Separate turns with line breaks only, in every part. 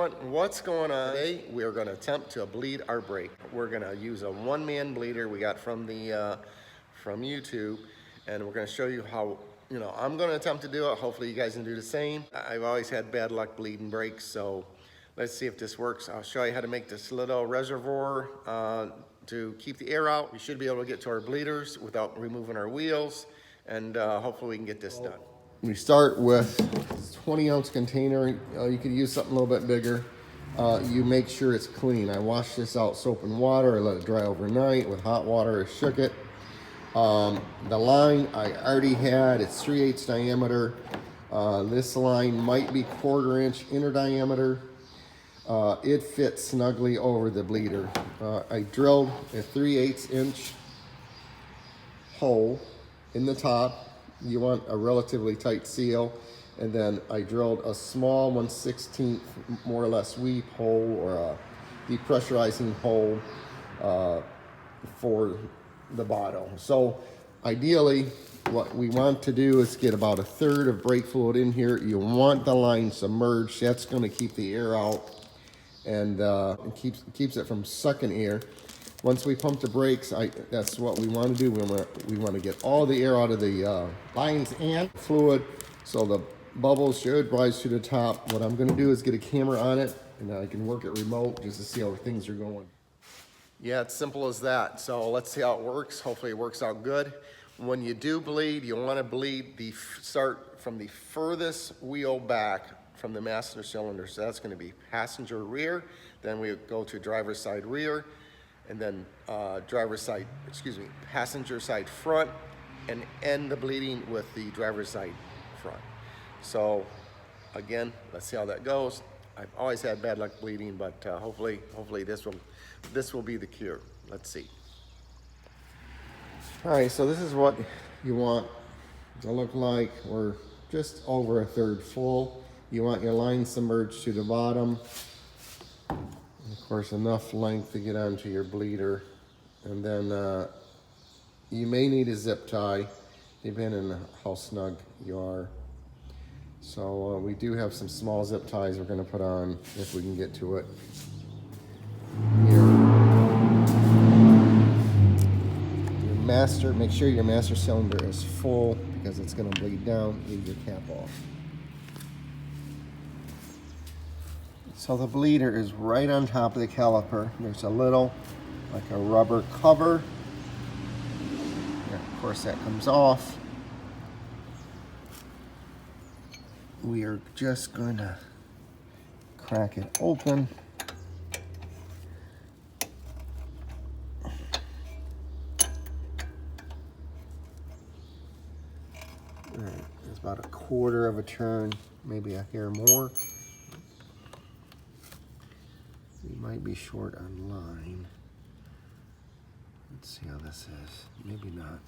everyone, what's going on? Today we are going to attempt to bleed our brake. We're going to use a one-man bleeder we got from the from YouTube, and we're going to show you how, I'm going to attempt to do it. Hopefully you guys can do the same. I've always had bad luck bleeding brakes, so let's see if this works. I'll show you how to make this little reservoir to keep the air out. We should be able to get to our bleeders without removing our wheels, and hopefully we can get this done. We start with a 20-ounce container. You could use something a little bit bigger. You make sure it's clean. I washed this out soap and water. I let it dry overnight with hot water. I shook it. The line I already had, it's 3/8 diameter. This line might be 1/4 inch inner diameter. It fits snugly over the bleeder. I drilled a 3/8 inch hole in the top. You want a relatively tight seal, and then I drilled a small 1/16 more or less weep hole or a depressurizing hole for the bottom. So ideally what we want to do is get about 1/3 of brake fluid in here. You want the line submerged. That's going to keep the air out and keeps it from sucking air. Once we pump the brakes, that's what we want to do. We want to get all the air out of the lines and fluid, so the bubbles should rise to the top. What I'm going to do is get a camera on it, and I can work it remote just to see how things are going. Yeah, it's simple as that. So let's see how it works. Hopefully it works out good. When you do bleed, you want to bleed start from the furthest wheel back from the master cylinder. So that's going to be passenger rear. Then we go to driver's side rear, and then passenger side front, and end the bleeding with the driver's side front. So again, let's see how that goes. I've always had bad luck bleeding, but hopefully this will be the cure. Let's see. All right, so this is what you want to look like. We're just over 1/3 full. You want your line submerged to the bottom. And of course, enough length to get onto your bleeder. And then you may need a zip tie, depending on how snug you are. So we do have some small zip ties we're going to put on if we can get to it. Make sure your master cylinder is full because it's going to bleed down. Leave your cap off. So the bleeder is right on top of the caliper. There's a little, like a rubber cover. And of course that comes off. We are just going to crack it open. All right, it's about 1/4 of a turn, maybe a hair more. We might be short on line. Let's see how this is. Maybe not.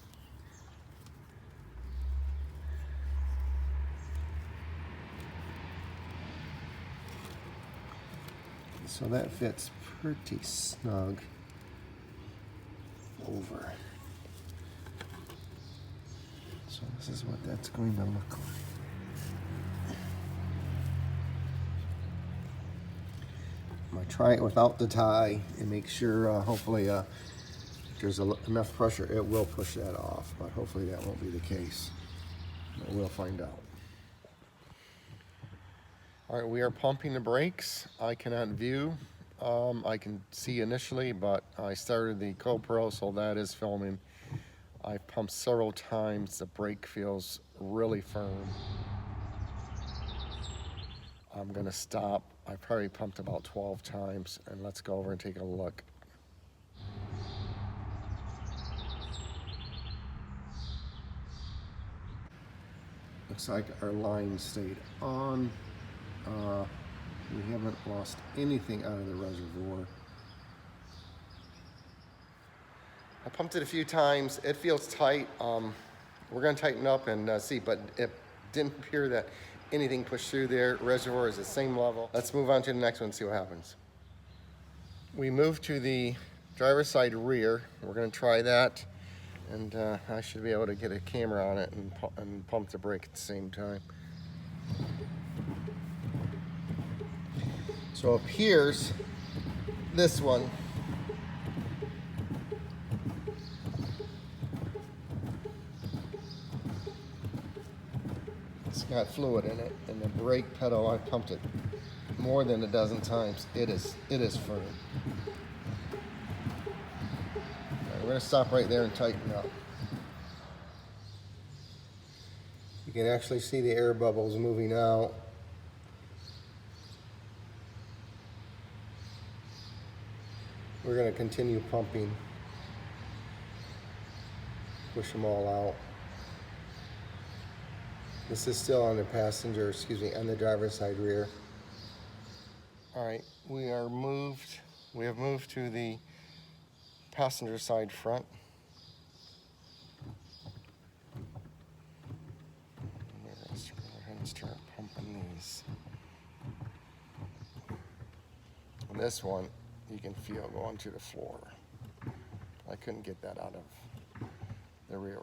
So that fits pretty snug over. So this is what that's going to look like. I'm going to try it without the tie and make sure, hopefully, if there's enough pressure, it will push that off. But hopefully that won't be the case. But we'll find out. All right, we are pumping the brakes. I cannot view. I can see initially, but I started the GoPro, so that is filming. I've pumped several times. The brake feels really firm. I'm gonna stop. I probably pumped about 12 times, and let's go over and take a look. Looks like our line stayed on. We haven't lost anything out of the reservoir. I pumped it a few times. It feels tight. We're going to tighten up and see, but it didn't appear that anything pushed through there. Reservoir is the same level. Let's move on to the next one and see what happens. We moved to the driver's side rear. We're going to try that, and I should be able to get a camera on it and pump the brake at the same time. So up here's this one. It's got fluid in it, and the brake pedal, I pumped it more than a dozen times. It is firm. Right, we're gonna stop right there and tighten up. You can actually see the air bubbles moving out. We're going to continue pumping. Push them all out. This is still on the passenger, on the driver's side rear. All right, we have moved to the passenger side front. Let's go ahead and start pumping these. And this one, you can feel going to the floor. I couldn't get that out of the rear.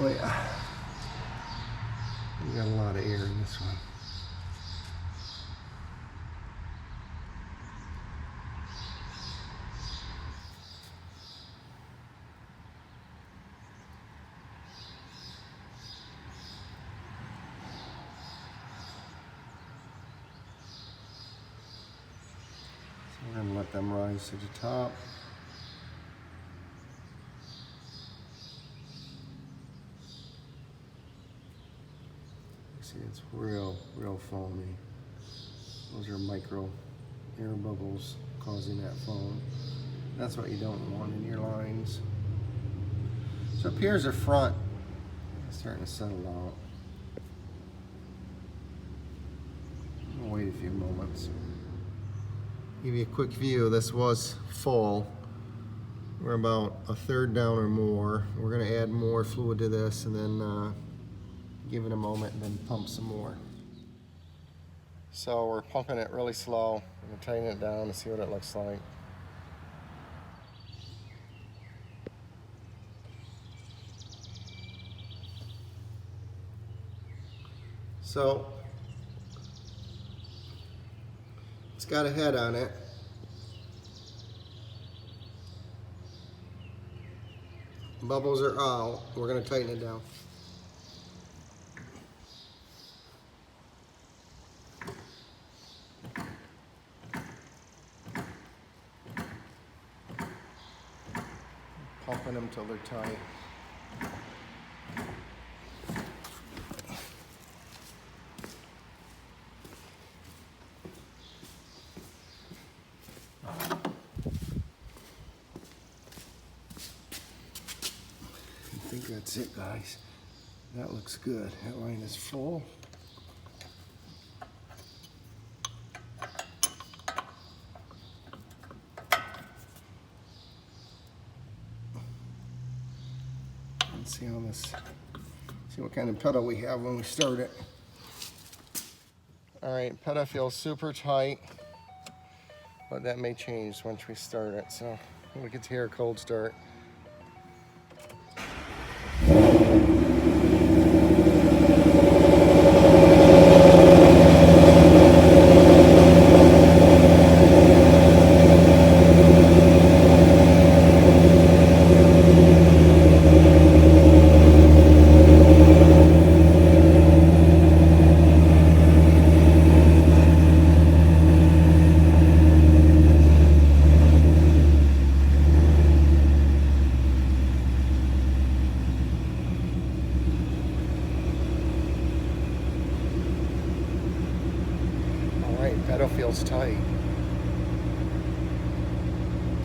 Oh yeah, we got a lot of air in this one. So we're gonna let them rise to the top. See, it's real foamy. Those are micro air bubbles causing that foam. That's what you don't want in your lines. So up here's the front. It's starting to settle out. I'll wait a few moments. Give you a quick view. This was full. We're about a third down or more. We're gonna add more fluid to this and then give it a moment and then pump some more. So we're pumping it really slow. We're tightening it down to see what it looks like. So it's got a head on it. Bubbles are out. We're going to tighten it down. Pumping them till they're tight. I think that's it, guys. That looks good. That line is full. Let's see how this, see what kind of pedal we have when we start it. All right, pedal feels super tight, but that may change once we start it. So we can hear a cold start. right, pedal feels tight.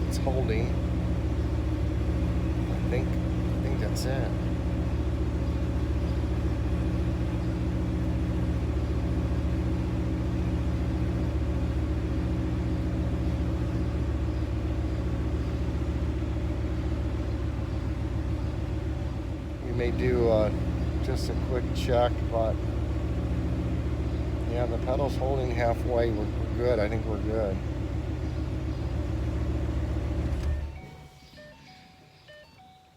It's holding. I think that's it. We may do just a quick check, but yeah, the pedal's holding halfway. We're good. I think we're good.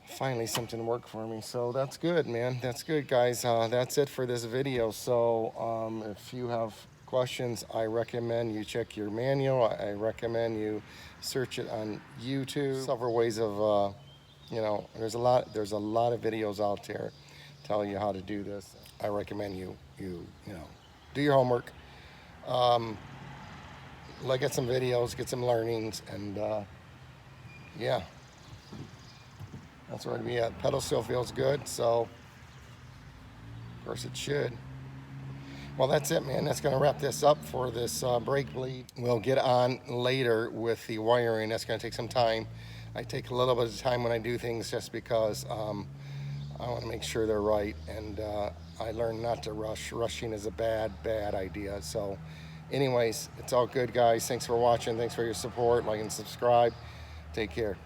Finally something worked for me, so that's good, man. That's good, guys. That's it for this video. So if you have questions, I recommend you check your manual. I recommend you search it on YouTube. Several ways of you know, there's a lot of videos out there telling you how to do this. I recommend you know, do your homework, get some videos, get some learnings, and yeah, that's where I'd be at. Pedal still feels good, so of course it should. Well, that's it, man. That's going to wrap this up for this brake bleed. We'll get on later with the wiring. That's going to take some time. I take a little bit of time when I do things just because I want to make sure they're right, and I learned not to rush. Rushing is a bad idea. So anyways, it's all good, guys. Thanks for watching. Thanks for your support. Like and subscribe. Take care.